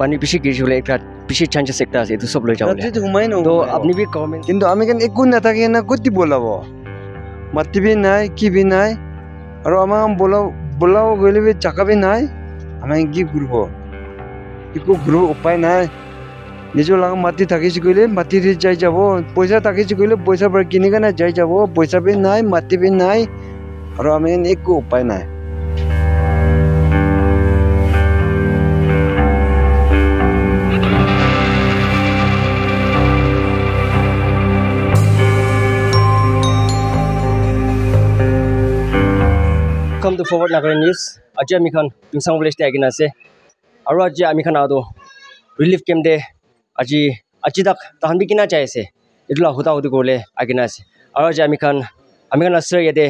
पानी पीछे गिर चुके एक पीछे चांसेस एक था तो सब ले जाओगे तो अपनी भी कमेंट কিন্তু আমি কেন একো নাথাকে না কতি বলাব মাতিবি নাই কি বি নাই আর আমার বলাও গেলে বি চাকাবি নাই আমি কি করব একো গ্রো উপায় নাই নিজে লাগা মাটি থাকিছি কইলে মাটি রে যাই যাব পয়সা থাকিছি কইলে পয়সা পর কিনে কেনা যাই যাব পয়সা বি নাই মাটি বি নাই আর আমি একো উপায় নাই Welcome to Forward Nagaland News. Aji amikhan Pingsang Village te agina ase. Aru aji amikhan ado relief camp de aji tak tahan bi kina chai ase. Itula huta huti korle agina ase. Aru aji amikhan asra yate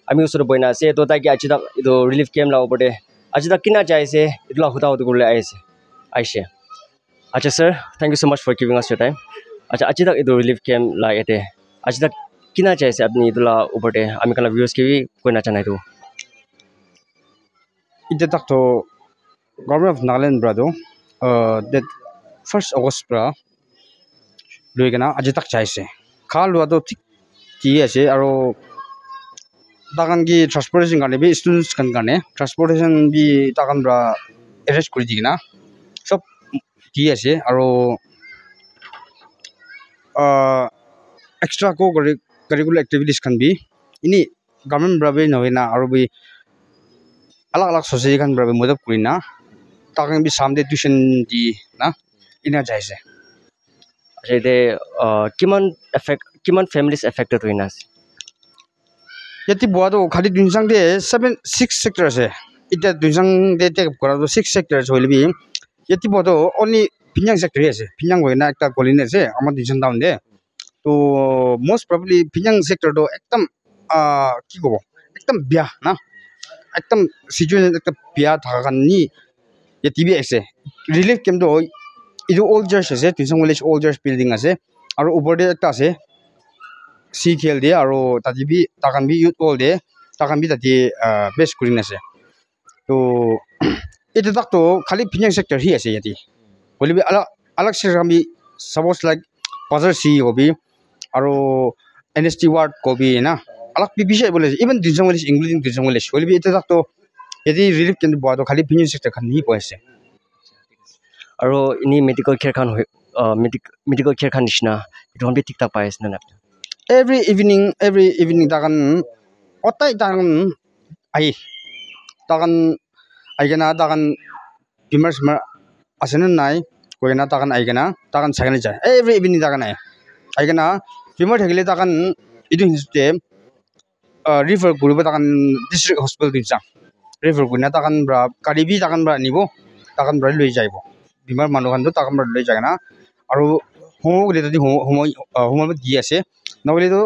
ami usur boina ase to ta ki aji tak ido relief camp la opor de aji tak kina chai ase itula huta huti korle aise. Acha sir, thank you so much for giving us your time. Acha aji tak ido relief camp la yate aji tak kina chai ase apni itula opor de amikhan la viewers ki bi koina chanai tu. Ita tak to government of Nagaland brado that 1st August pra lui kana aji tak chai se kha lua to thik ki ase aro dagan gi transportation karne bi students kan karne transportation bi dagan bra arrange kori digina sob ki ase aro extra co curricular activities kan bi ini government bra bi noina aro bi अलग अलग society kan bra modap kurina takang bi samde tuition di na ina jaise ache de kiman families affected hoina yati boado khali dunsang de 6 sectors ase ita dunsang de take up kora 6 sectors hoilebi yati boado only phinyang sector ase phinyang hoina ekta colony ase amar dunsang down de to most probably phinyang sector do ekdam ki gobo ekdam bia na একদম situation একটা বিয়া থাকাখান নি TV আছে relief camp তো ইটো old church আছে tuition college old church building আছে আর উপরে একটা আছে সি খেল দিয়ে আর তাতে বি তাকান বি ইউথ ওল দিয়ে তাকান বি তাতে বেস করিন আছে তো এটা তাক তো খালি ফিনিং সেক্টর হি আছে ইয়াতে বলি আলাগ আলাগ সেক্টর আমি সাপোজ লাইক বাজার সি হবি আর এনএসটি ওয়ার্ড কবি না अलग पिपिसे बोले इवन दुजंग वाले इंक्लूडिंग दुजंग वाले सोल भी इतना तक तो यदि रिलीफ केंद्र बहुत तो खाली फिनिश सेक्टर खान नहीं पहुंचे aro ini medical care khan medical care khan nishna itu han bi thik tak pai asna na every evening takan otai takan ai gana takan bimar smar asena nai koina takan ai gana takan sagane ja every evening takan ai gana bimar thagile takan idu histe river guriba takan district hospital dinsa river guna takan bra karibi takan bra nibo takan bra loi jaibo bimar manuhan do takan bra loi jagana aru homo gele tadi homo di ase nawle do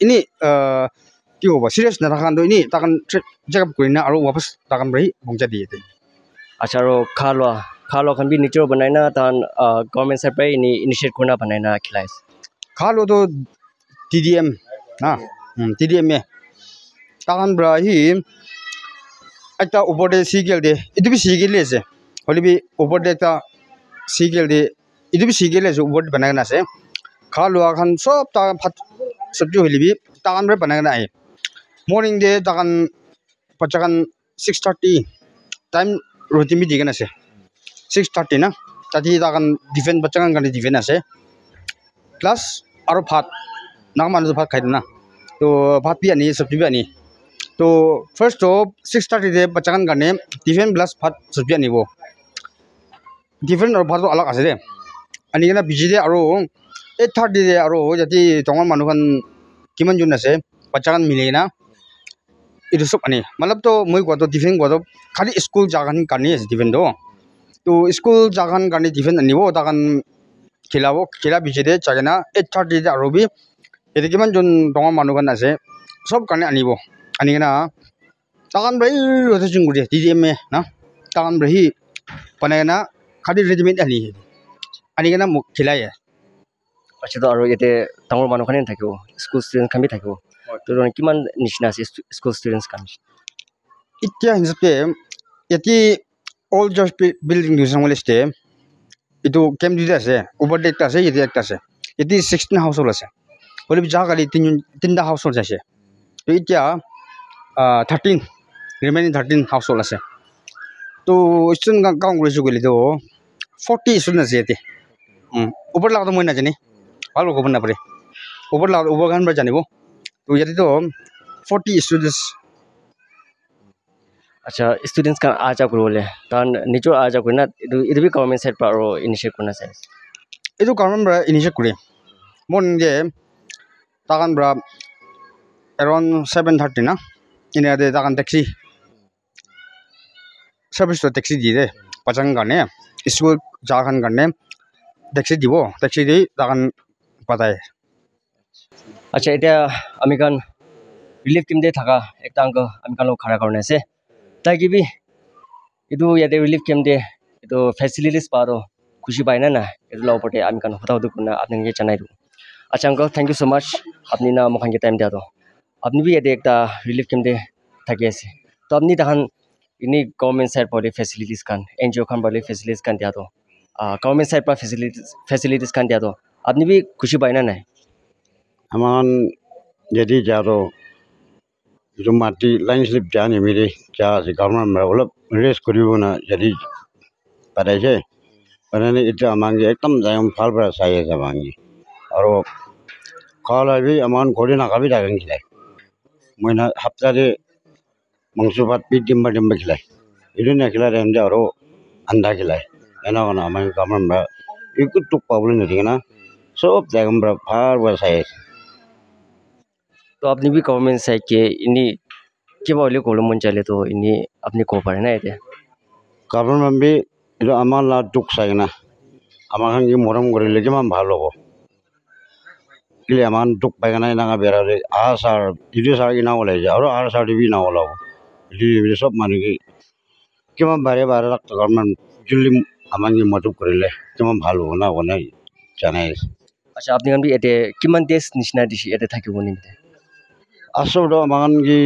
ini ki hoba serious na takan do ini takan check up kurina aru wapas takan bra bongja diye acha ro khalo khan bi nature banai na tan government side pai ini initiate korna banai na khilais khalo do TDM na TDM me takan bra hi ekta upor de sigel de itu bi sigel ase holi bi upor de ekta sigel de itu bi sigel ase upor banai na ase khalua khan sob ta phat sabji holi bi takan bra banai na ai morning de takan pachakan 6:30 time routine bi digan ase 6:30 na tadi takan defend pachakan kan defend ase plus aro phat nagman do phat khaidna to phat bi ani sabji bi ani तो first तो 6:30 दे बच्चान करने tiffin plus भात सब्जी आनी वो tiffin और भात तो अलग आसे दे आनी ना बिजी दे आरो 8:30 दे आरो जति तंगन मानुखान किमान जुन आसे बच्चान मिले ना इदु सब आनी मतलब तो moi को तो टिफिन को तो खाली स्कूल जागान करनी है टिफिन तो स्कूल जागान करनी टिफिन आनी वो ताकन khilabo khila bichide chagena 8:30 de arobi ete kiman jon tonga manukan ase sob kane anibo anigena takan brai hote chingure TDM na takan brai panagena khadi regiment anigena muk khilai আচ্ছা তো আৰু ইয়াতে ডাঙৰ মানুহখানে থাকিব school student খান থাকিব তো কিমান নিচিনা আছে school students Khan itya hinsapte yati all just building du samole ste itu kem di ase over date ase yati ekta ase yati 16 household ase bole bi jaga li tinda household ase to itya 13 remaining 13 household ase to student ka count kore gole to 40 students ase yati over la to moi na jani balo ko bana pare over gan ba janibo to yati to 40 students আচ্ছা students খান আহ যাহ কৰিবলৈ কাৰণ নিজৰ আহ যাহ কৰি না এইটো বি গভৰ্ণমেণ্ট চাইড পৰা আৰু ইনিচিয়েট কৰিব চাই itu karon bra initiate kure mon je takan bra around 7:30 na ine ade takan taxi service to taxi di de pachang garne school jagan garne taxi dibo taxi di takan patai আচ্ছা এতিয়া আমি খান relief team দে থাকা একটা অংক আমি খান খাৰা কাৰণে আছে তাই কিবি এইটো ইয়াতে ৰিলিফ কেম্প দে এইটো ফেচিলিটিছ পাৰো খুশি পাই না এইটো লগতে আমি খান হতা হতে কোনা আপোনাক জানাই দিও আচ্ছা অংক থ্যাংক ইউ সো মাচ আপনি না মখানকে টাইম দিয়া তো আপনি বি ইয়াতে একটা রিলিফ কেম্প দে থাকি আছে তো আপনি তাহান ইনি গভর্নমেন্ট সাইড পরে ফেসিলিটিস খান এনজিও খান বলে ফেসিলিটিস খান দিয়া তো গভর্নমেন্ট সাইড পর ফেসিলিটিস খান দিয়া তো আপনি বি খুশি পাই না aman jadi jaro itu mati lain slip jani miri ja si government mera ulap raise koribo na jadi pada je pada ni itu amangi ekdam jayam phal bara saya samangi aro kala bi aman kori na kabi dagang khilai moina hapta de mangso bhat pi dimba khilai itu na khilai remde aro anda khilai ena kana amangi government mera ikut tuk problem ni na sob jayam bara phal bara saya तो अपनी भी government side के इन्हीं के बोले कोलो मन चले तो इन्हीं अपने को पर ना ये government bi itu aman la duk sai na amakan ki moram gore legi man bhalo ho ile aman duk pai na nga bera re asar itu sar ki na ole ja aro asar bi na ola ili sob manu ki man bare bare rak government julli aman ki maduk gore le kiman bhalo na ona janai अच्छा अपने kan भी এতে কিমান দেশ নিচিনা দিছি এতে থাকিব নিমিতে asor do aman ki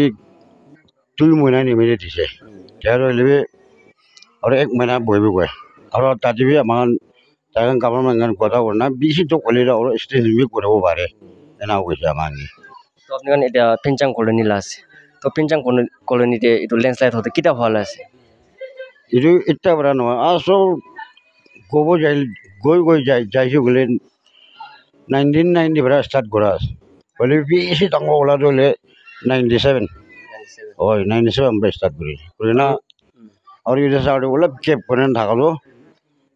2 মহিনা নিমিতে দিছে jaro lebe aro 1 মহিনা boibe goy aro tadi bi aman tagan government ngan kota orna bisi tok ole da aro state mi korebo bare ena ko jamani তো আপনি kan এটা পেঞ্চাং colony লাস তো পেঞ্চাং colony তে itu landslide হতে কিটা হল আছে itu itta bara no asor gobo jai gole 1990 bara start goras bole bisi tango ola dole 97 oi 97 bara start gori na aur itu sare ola kep konen thakalo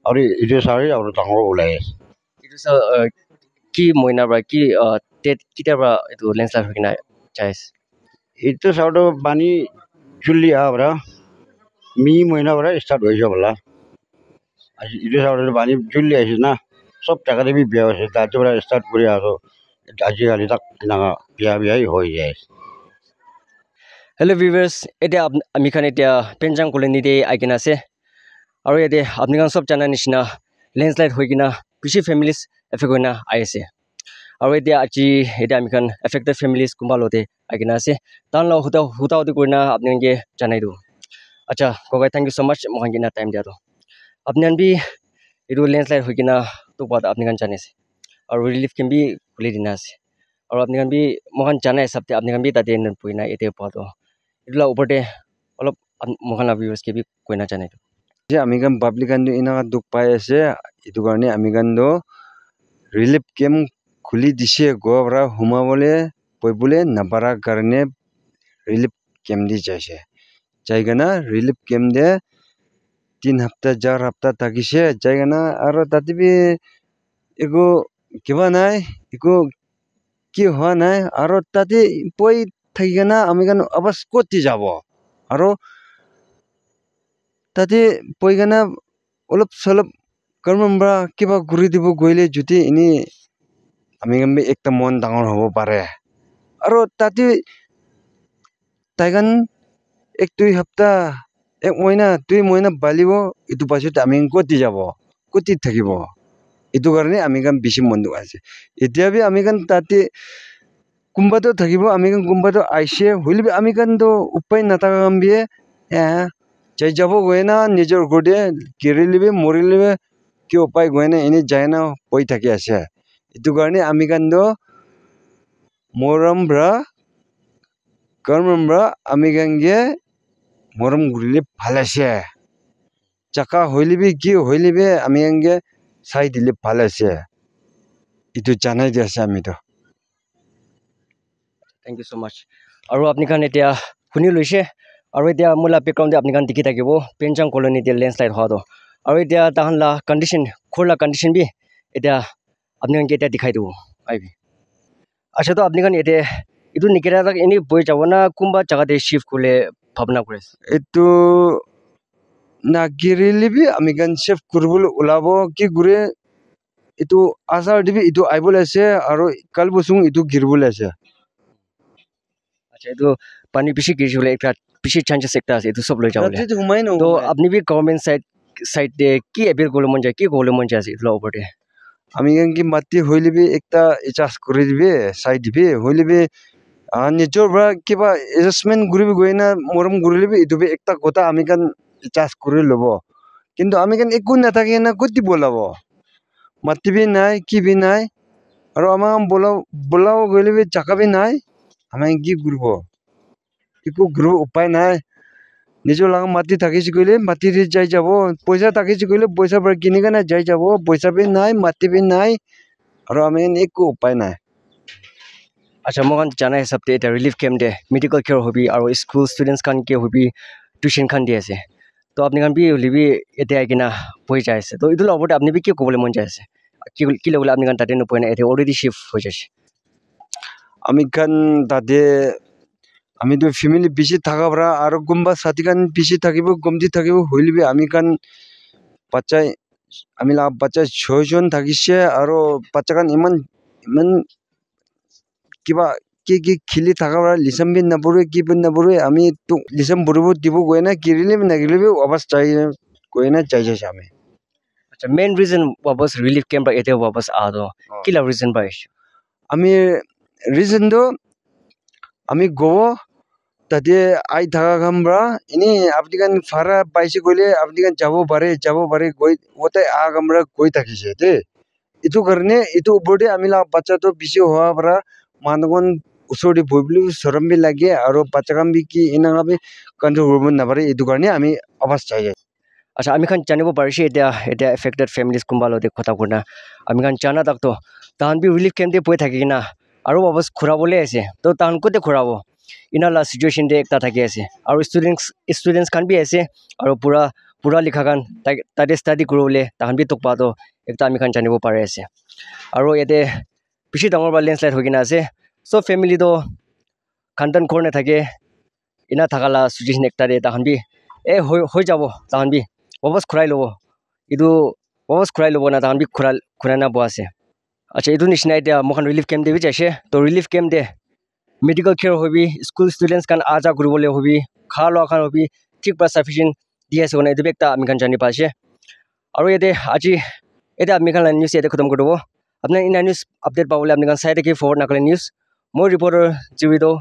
aur itu sare aur tango ola itu sa কি মইনা বা কি TET কিটা বা itu landslide হকিনা চাইস itu sare bani julli abra mi moina bara start hoise bola itu sare bani julli aise na sob jaga de bi biya hoise ta bara start kori aro aji gali tak na biya hoi jai hello viewers এটা আমি খান এটা পেঞ্চাং colony তে আইকিনা আছে আৰু এতে আপনি কান সব জানা নিচিনা ল্যান্ডস্লাইড হৈ কিনা বেছি ফ্যামিলিজ এফেক্ট হইনা আইছে আৰু এটা আমি খান এফেক্টেড ফ্যামিলিজ কুম্বালতে আইকিনা আছে তান ল হুতা কইনা আপনি কে জানাই দো আচ্ছা গগাই থ্যাংক ইউ সো মাচ মহান কিনা টাইম দিয়া তো আপনি আনবি এটো ল্যান্ডস্লাইড হৈ কিনা তো বাদ আপনি কান জানিছে আৰু ৰিলিফ ক্যাম্প বি খুলি দিনা আছে আৰু আপনি কান বি মহান জানাই সবতে আপনি কান বি তাতে পইনা এতে পাতো इतला ऊपर दे অলপ মহানা ভিউয়ার্স কে বি কইনা জানাই দো যে আমি গান পাবলিক গান ইনা দুখ পাই আছে এটো কাৰণে আমি গান ৰিলিফ কেম্প খুলি দিছে গোবৰা হুমাবলে পইবলে নাবাৰা কাৰণে ৰিলিফ কেম্প দি যাইছে জায়গানা ৰিলিফ কেম্প দে 3 হপ্তাহ 4 হপ্তাহ থাকিছে জায়গানা আৰু তাতিবি এগো কিবা নাই এগো কি হোৱা নাই আৰু তাতে পই থাকিনা আমি গান আবাস কৰতে যাব আৰু তাতে পইগানা অলপ Salap Karmambra kiba guri dibo goile juti ini amikan ekta mon dangor hobo pare aro tati taigan ek tui hapta ek moina tui moina balibo itu pasut amin koti jabo koti thakibo itu karone amikan bishi mondu ase etia bi amikan tati kumba to thakibo amikan kumba to aise huilibi amikan to upai natakam bi jai jabo goina nijor gode kirilibi morilibi ki upai goina ini jaina poi thaki ase itu karone amikan do moram bra karmambra amikan ge moram gurile phalase chaka hoilibi ki hoilibi amikan ge sai dile phalase itu janai diase ami to Thank you so much. Aru apni khan etia khuni loise aru etia mula background de apni khan dikhi thakibo Penchang colony de landslide hoa do aru etia tahan la condition khor la condition bi etia apni khan ke etia dikhai do aibi acha to apni khan ete itu nikira tak ini boi jabo na kumba jaga de shift kule bhabna kure itu nagirilibi amikan chef kurbul ulabo ki gure itu asar dibi itu aibol ase aru kalbusung itu girbul ase acha itu pani bishi girjule ekta bishi chances ekta ase itu sob loi jawole rati humai no to apni bi government side de ki appeal kole mon jai ki kole mon jai ase itu over de amikan ki mati hoilibi ekta echas kuri dibi sai dibi hoilibi nijor bra kiba adjustment guribi goina moram gurilibi itu bi ekta kota amikan echas kuri lobo কিন্তু amikan ekku nathake na koti bolabo mati bi nai ki bi nai aro amam bolao goilibi chaka bi nai amai ki gurbo ekku guru upai nai nijor laga mati thakisi goile mati ri jai jabo poisa thakisi goile poisa bra kini kana jai jabo poisa bi nai mati bi nai aro amen ekku upai nai acha mohan jana hisab de eta relief camp de medical care hobi aro school students kan ke hobi tuition kan di ase to apni kan bi libi eta agina poi jai ase to idul over apni bi ke kobole mon jai ase ki logole apni kan tate no poina eta already shift ho jase amikan tade ami to family bishi thaka bra aro gumba satikan bishi thakibo gomdi thakibo hoilibi amikan bachai amila bachai 6 jon thakise aro bachakan iman kiba ki khili thaka bra lisam bin nabure ki bin nabure ami to lisam burubu dibu goina kirili nagilibi obas chai goina chai jai ami acha main reason was relief camp ba eta was ado kila reason ba ami reason do ami go tade ai thaka gambra ini apnikan fara paise goile apnikan jabo bare goi otai a gambra goi thakise te itu karne itu bode amila bacha to bishi hoa bra mangon usori boiblu soram bi lage aro bachakam bi ki inanga bi control urban na bare itu karne ami abas chai acha ami khan janibo parishi eta affected families kumbalo de khota kurna ami khan chana tak to tahan bi relief camp de poi thakina aro babas khura bole ase to tahan ko de khurabo ina la situation de ekta thaki ase aro students kan bi ase aro pura likha kan tade study kurole tahan bi tokpa to ekta ami khan janibo pare ase aro ete bishi dangor ba landslide hogina ase so family do khandan khorne thake ina thakala situation ekta de tahan bi hoi jabo tahan bi babas khurai lobo idu babas khurai lobo na tahan bi khurana bo ase acha idu nishna eta mohan relief camp de bi jaise to relief camp de medical care hobi school students kan aja gurubole hobi khalo khan hobi thik pa sufficient diase ona edu bekta ami kan jani paise aro ete aji eta ami kan news ete khatam kodobo apna ina news update pawole apni kan side ke forward na kale news moi reporter jiwido